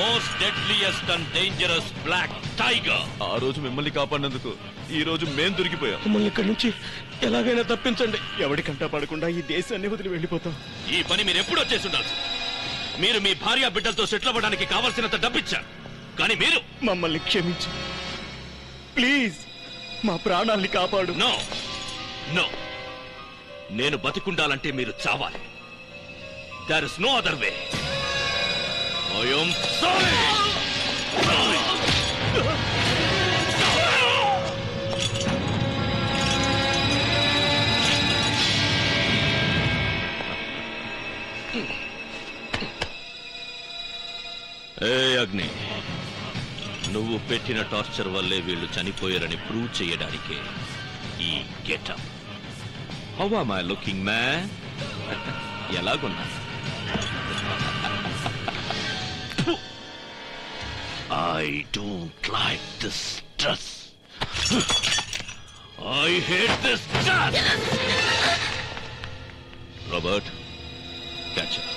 Most deadliest and dangerous black tiger. ఆ రోజు మిమ్మల్ని కాపాడినందుకు ఈ రోజు మేం దొరికిపోయాం. మమ్మల్ని ఇక్కడి నుంచి ఎలాగైనా తప్పించండి. ఎవరికంటా పడకుండా ఈ దేశాన్ని వదిలి వెళ్ళిపోతాం. ఈ పని మీరు ఎప్పుడో చేసి ఉండాల్సి. మీరు మీ భార్య బిడ్డలతో సెటిల్ అవ్వడానికి కావాల్సినంత డబ్బిచ్చారు, కానీ మీరు మమ్మల్ని క్షమించు ప్లీజ్. మా ప్రాణాల్ని కాపాడు. నో నో, నేను బతికుండాలంటే మీరు చావాలి. There is no other way. I am sorry. ఏ అగ్ని, నువ్వు పెట్టిన టార్చర్ వల్లే వీళ్ళు చనిపోయారని ప్రూవ్ చేయడానికే ఈ getup. How am I looking man? ఎలాగున్నా? I don't like this dress. I hate this dress. Robert, catch it.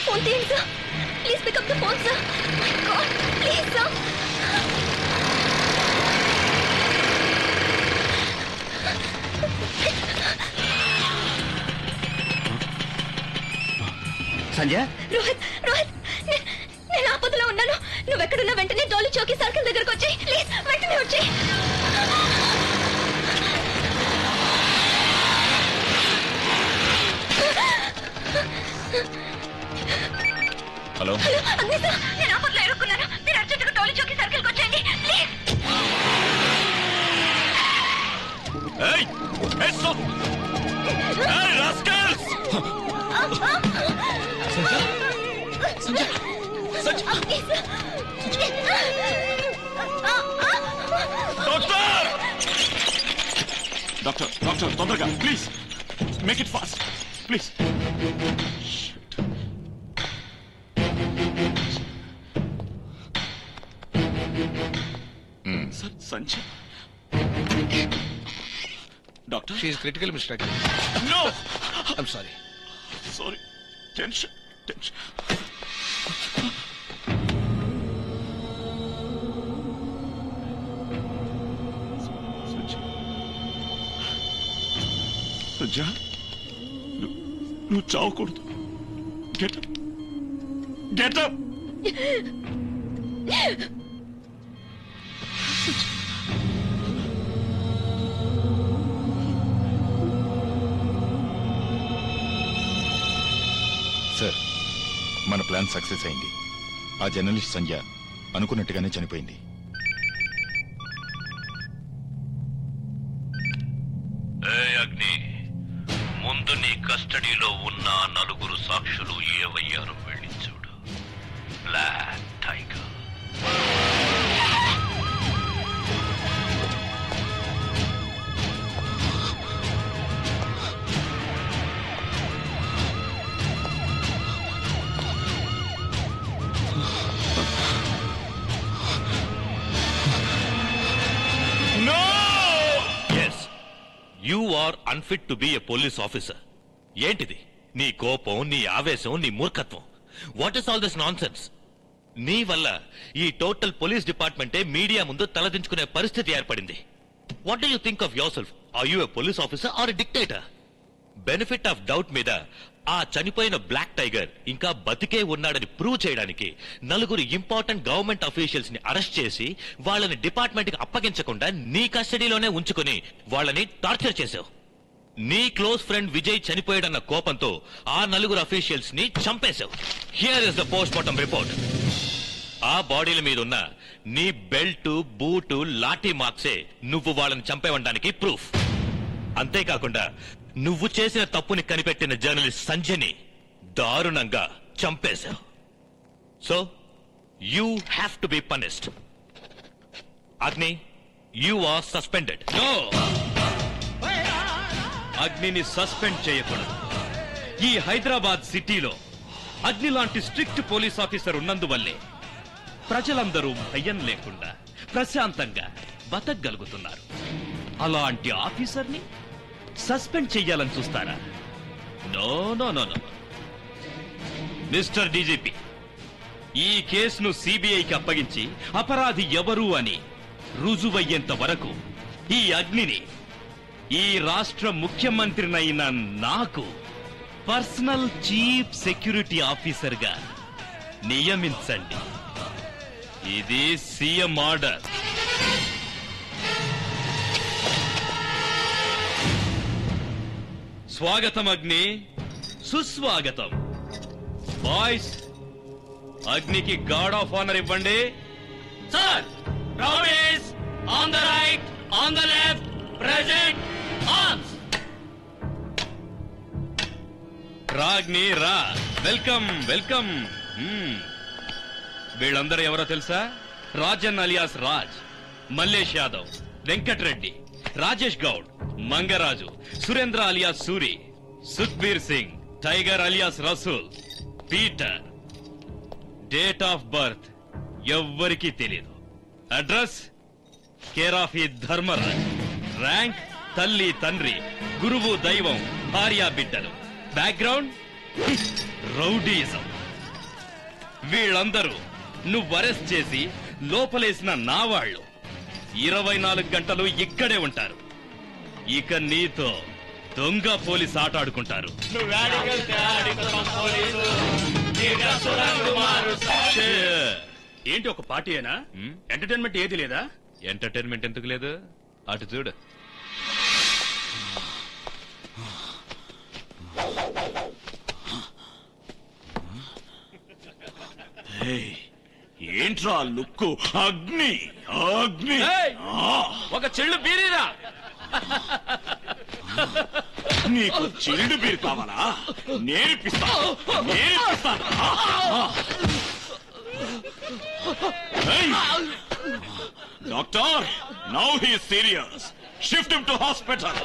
Phone team, sir. Please pick up the phone, sir. My God, please, sir. Sanjay, Rohit, Rohit, నేను ఆపదలో ఉన్నాను. నువ్వెక్కడున్నా వెంటనే డోలీ Chowki circle దగ్గరకు వచ్చి please వెంటనే వచ్చి. Hello hello, అగ్ని సార్, నేను ఆపదలో ఎరుక్కున్నాను. మీరు అర్జెంటుగా డోలీ చౌకీ సర్కిల్కి వచ్చేయండి please. Hey! Hey, stop! Hey, rascals! Sanjay, Sanjay, Sanjay. Agni sir. Doctor, doctor, తొందరగా please make it fast please. Sanjay, doctor, she is critical mister. No, I'm sorry. Sorry, tension tension. Sanjay, నువ్వు చావకూడదు. Get up get up. సార్, మన ప్లాన్ సక్సెస్ అయింది. ఆ జర్నలిస్ట్ సంధ్య అనుకున్నట్టుగానే చనిపోయింది. అగ్ని, ముందు నీ కస్టడీలో ఉన్న 4 సాక్షులు ఏవయ్యారో వెళ్ళి చూడు. Black tiger. You are unfit to be a police officer. ఏంటిది నీ కోపం, నీ ఆవేశం, నీ మూర్ఖత్వం? What is all this nonsense? నీ వల్ల ఈ టోటల్ పోలీస్ డిపార్ట్మెంటే మీడియా ముందు తలదించుకునే పరిస్థితి ఏర్పడింది. What do you think of yourself? Are you a police officer or a dictator? Benefit of doubt మీద ఆ చనిపోయిన బ్లాక్ టైగర్ ఇంకా బతికే ఉన్నాడని ప్రూవ్ చేయడానికి 4 ఇంపార్టెంట్ గవర్నమెంట్ అఫీషియల్స్ ని అరెస్ట్ చేసి వాళ్ళని డిపార్ట్మెంట్ కి అప్పగించకుండా నీ కస్టడీలోనే ఉంచుకుని వాళ్ళని టార్చర్ చేశావు. నీ క్లోజ్ ఫ్రెండ్ విజయ్ చనిపోయాడన్న కోపంతో ఆ 4 అఫీషియల్స్ ని చంపేశావు. Here is the post mortem report. ఆ బాడీల మీద ఉన్న నీ బెల్ట్, బూటు, లాఠీ మార్క్సే నువ్వు వాళ్ళని చంపేవడానికి ప్రూఫ్. అంతేకాకుండా నువ్వు చేసిన తప్పుని కనిపెట్టిన జర్నలిస్ట్ సంజయ్ని దారుణంగా చంపేశావు. So you have to be punished. Agni, you are suspended. No, అగ్నిని సస్పెండ్ చేయకూడదు. ఈ హైదరాబాద్ సిటీలో అగ్ని లాంటి స్ట్రిక్ట్ పోలీస్ ఆఫీసర్ ఉన్నందువల్లే ప్రజలందరూ భయం లేకుండా ప్రశాంతంగా బతకగలుగుతున్నారు. అలాంటి ఆఫీసర్ని సస్పెండ్ చెయ్యాలని చూస్తారా? No no no no. Mister DGP, ఈ కేసును సిబిఐకి అప్పగించి అపరాధి ఎవరు అని రుజువయ్యేంత వరకు ఈ అగ్నిని ఈ రాష్ట్ర ముఖ్యమంత్రినైన నాకు పర్సనల్ చీఫ్ సెక్యూరిటీ ఆఫీసర్ గా నియమించండి. ఇది సీఎం ఆర్డర్. స్వాగతం అగ్ని, సుస్వాగతం. బాయ్స్, అగ్నికి గార్డ్ ఆఫ్ ఆనర్ ఇవ్వండి. Sir, rowdies on the right, on the left, present, arms. రాగ్ని రా, వెల్కమ్ వెల్కమ్. వీళ్ళందరూ ఎవరో తెలుసా? Rajan alias Raj, Mallesh Yadav, Venkatreddy, Rajesh Goud, Mangaraju, Surendra alias Suri, Sukhbir Singh, Tiger alias Rasool, Peter. Date of birth ఎవ్వరికీ తెలియదు. అడ్రస్ కేర్ ఆఫ్ ఈ ధర్మరాజ్. ర్యాంక్ తల్లి తండ్రి, గురువు దైవం, భార్యా బిడ్డలు. Background rowdyism. వీళ్ళందరూ నువ్వు అరెస్ట్ చేసి లోపలేసిన నా వాళ్ళు 24 గంటలు ఇక్కడే ఉంటారు. ఇక నీతో దొంగ పోలీస్ ఆట ఆడుకుంటారు. ఏంటి ఒక పార్టీయేనా? ఎంటర్టైన్మెంట్ ఏది లేదా? ఎంటర్టైన్మెంట్ ఎందుకు లేదు? అటు చూడు. ఏంట్రా లుక్కు? అగ్ని అగ్ని. ఒక చెల్లు బీరీరా. నీకు చిల్లు బీరు కావాలా? నేర్పిస్తాను. Doctor, now he is serious. Shift him to hospital.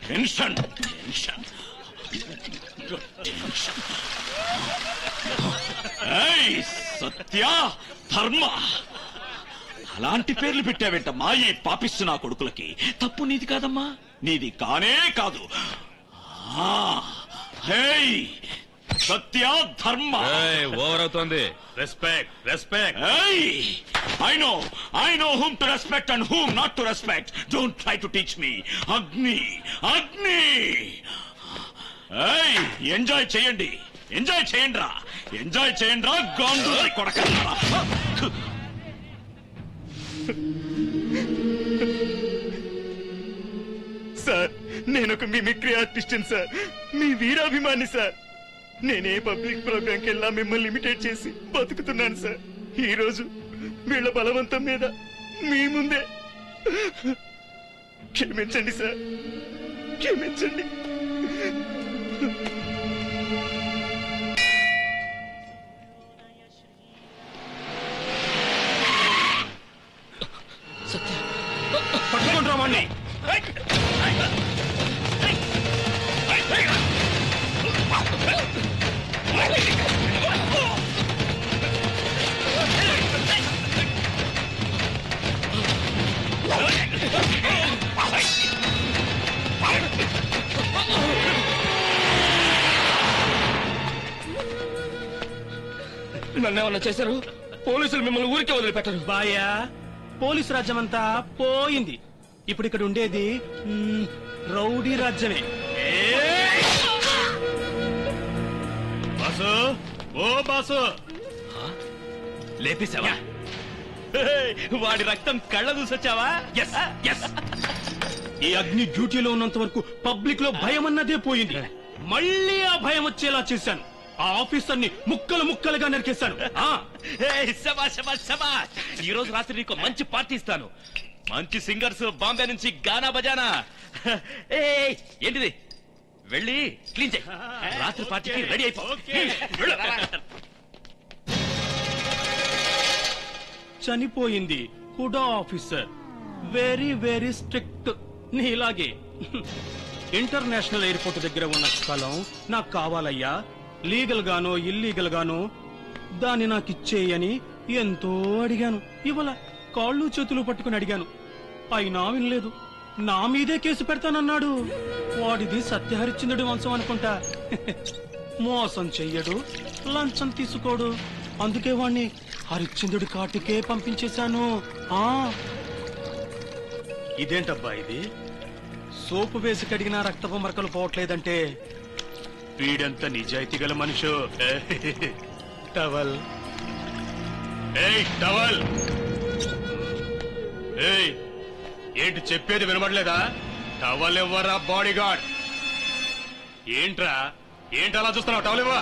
Tension tension. Satya, Dharma, అలాంటి పేర్లు పెట్టావేంటమ్మా ఈ పాపిస్తు నా కొడుకులకి? తప్పు నీది కాదమ్మా, నీది కానే కాదు. సత్య, ధర్మ. ఓవర్ అవుతోంది. Respect respect. I know whom to respect and whom not to respect. Don't try to teach me. Agni, Agni. Enjoy చేయండి, ఎంజాయ్ చేయండిరా, ఎంజాయ్ చేయండిరా గాండు కొడకల్లారా. సార్, నేనొక మిమిక్రీ ఆర్టిస్ట్ సార్, మీ వీరాభిమాని సార్. నేనే పబ్లిక్ ప్రోగ్రాంకి వెళ్ళా మిమ్మల్ని ఇమిటేట్ చేసి బతుకుతున్నాను సార్. ఈ రోజు వీళ్ళ బలవంతం మీద మీ ముందే. క్షమించండి సార్, క్షమించండి. పట్టుకుంటారా వాణ్ణి? నన్నేమన్నా చేశారు? పోలీసులు మిమ్మల్ని ఊరికే వదిలిపెట్టరు. బాయా, పోలీసు రాజ్యం అంతా పోయింది. ఇప్పుడు ఇక్కడ ఉండేది రౌడీ రాజ్యమే. బాసు, ఓ బాసు, లేపేశావా? వాడి రక్తం కళ్ళ చూసొచ్చావా? ఈ అగ్ని డ్యూటీలో ఉన్నంత వరకు పబ్లిక్ లో భయం అన్నదే పోయింది. మళ్ళీ ఆ భయం వచ్చేలా చేశాను. ఆ ఆఫీసర్ ని ముక్కలు ముక్కలుగా నరికేశాను. ఈ రోజు రాత్రి నీకు మంచి పార్టీ ఇస్తాను. మంచి సింగర్స్ బాంబే నుంచి గానా బజానా. ఏంటిది? వెళ్ళి క్లీన్ చేయి. రాత్రి పార్టీకి రెడీ అయిపో. చనిపోయింది Hooda officer, very very strict. నీలాగే. ఇంటర్నేషనల్ ఎయిర్పోర్ట్ దగ్గర ఉన్న స్థలం నాకు కావాలయ్యా, లీగల్ గానో ఇల్లీగల్ గానో దాన్ని నాకు ఇచ్చేయని ఎంతో అడిగాను. ఇవాళ కాళ్ళు చేతులు పట్టుకుని అడిగాను, అయినా వినలేదు. నా మీదే కేసు పెడతానన్నాడు. వాడిది సత్యహరిశ్చంద్రుడి వంశం అనుకుంటా. మోసం చెయ్యడు, లంచం తీసుకోడు. అందుకే వాణ్ణి హరిశ్చంద్రుడి కాటికే పంపించేశాను. ఇదేంటబ్బా ఇది? సోపు వేసి కడిగినా రక్తపు మరకలు పోవట్లేదంటే వీడంత నిజాయితీ గల మనిషి. టవల్, ఏయ్ టవల్, ఏయ్ ఏంటి చెప్పేది వినబడలేదా? టవల్ ఇవ్వరా బాడీ గార్డ్. ఏంట్రా ఏంటి అలా చూస్తున్నావు? టవల్ ఇవ్వ.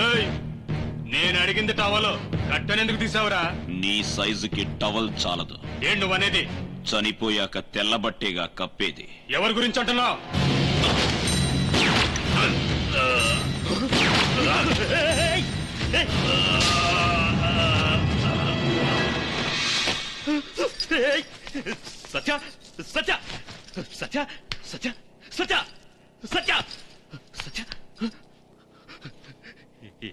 ఏయ్ నేను అడిగింది టవల్, కట్టనెందుకు తీసావురా? నీ సైజుకి టవల్ చాలదు. ఏం నువ్వనేది? చనిపోయాక తెల్లబట్టేగా కప్పేది. ఎవరి గురించి అంటున్నావు? సత్య సత్య సత్య సత్య సత్య సత్య సత్య.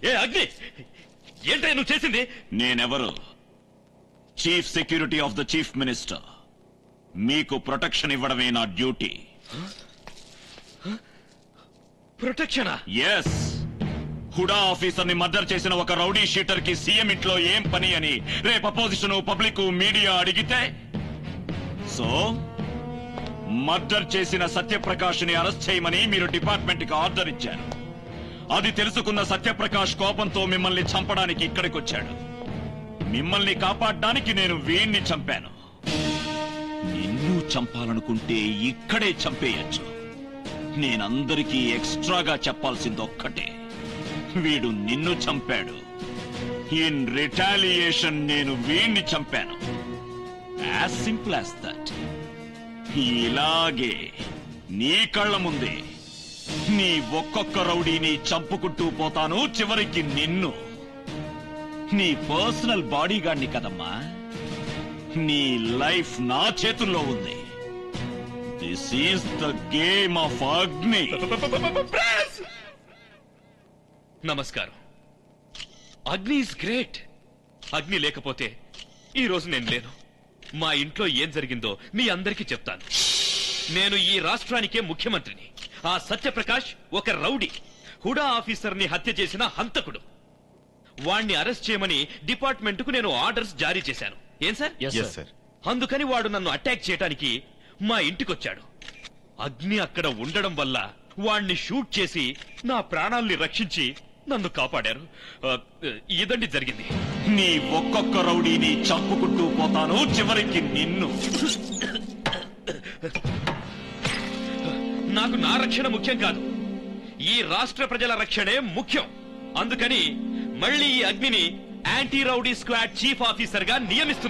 ఏ అగ్ని, ఏంటో నువ్వు చేసింది? నేనెవరు? Chief security of the chief minister. మీకు ప్రొటెక్షన్ ఇవ్వడమే నా డ్యూటీ. ప్రొటెక్షనా? ఎస్. హుడా ఆఫీసర్ ని మర్డర్ చేసిన ఒక రౌడీ షీటర్ కి సీఎం ఇంట్లో ఏం పని అని రేపు అపోజిషన్, పబ్లిక్, మీడియా అడిగితే, సో మర్డర్ చేసిన సత్యప్రకాష్ ని అరెస్ట్ చేయమని మీరు డిపార్ట్మెంట్ కి ఆర్డర్ ఇచ్చారు. అది తెలుసుకున్న సత్యప్రకాష్ కోపంతో మిమ్మల్ని చంపడానికి ఇక్కడికొచ్చాడు. మిమ్మల్ని కాపాడడానికి నేను వీణ్ణి చంపాను. నిన్ను చంపాలనుకుంటే ఇక్కడే చంపేయచ్చు. నేనందరికీ ఎక్స్ట్రాగా చెప్పాల్సింది ఒక్కటే, వీడు నిన్ను చంపాడు. ఇన్ రిటాలియేషన్ నేను వీణ్ణి చంపాను. As simple as that. ఇలాగే నీ కళ్ళ ముందే నీ ఒక్కొక్క రౌడీని చంపుకుంటూ పోతాను. చివరికి నిన్ను, నీ పర్సనల్ బాడీగార్డ్ని కదమ్మా. నీ లైఫ్ నా చేతుల్లో ఉంది. This is the game of అగ్ని. నమస్కారం. అగ్ని ఇస్ గ్రేట్. అగ్ని లేకపోతే ఈ రోజు నేను లేను. మా ఇంట్లో ఏం జరిగిందో మీ అందరికీ చెప్తాను. నేను ఈ రాష్ట్రానికే ముఖ్యమంత్రిని. ఆ సత్యప్రకాష్ ఒక రౌడీ, హుడా ఆఫీసర్ ని హత్య చేసిన హంతకుడు. వాణ్ణి అరెస్ట్ చేయమని డిపార్ట్మెంట్ కు నేను ఆర్డర్స్ జారీ చేశాను. ఏం సార్? Yes, sir. అందుకని వాడు నన్ను అటాక్ చేయడానికి మా ఇంటికొచ్చాడు. అగ్ని అక్కడ ఉండడం వల్ల వాణ్ణి షూట్ చేసి నా ప్రాణాల్ని రక్షించి నన్ను కాపాడారు. ఇదండి జరిగింది. నీ ఒక్కొక్క రౌడీని చంపుకుంటూ పోతాను. చివరికి నిన్ను. నాకు నా రక్షణ ముఖ్యం కాదు, ఈ రాష్ట్ర ప్రజల రక్షణే ముఖ్యం. అందుకని మళ్ళీ ఈ అగ్నిని anti rowdy squad chief officer గా నియమిస్తున్నారు.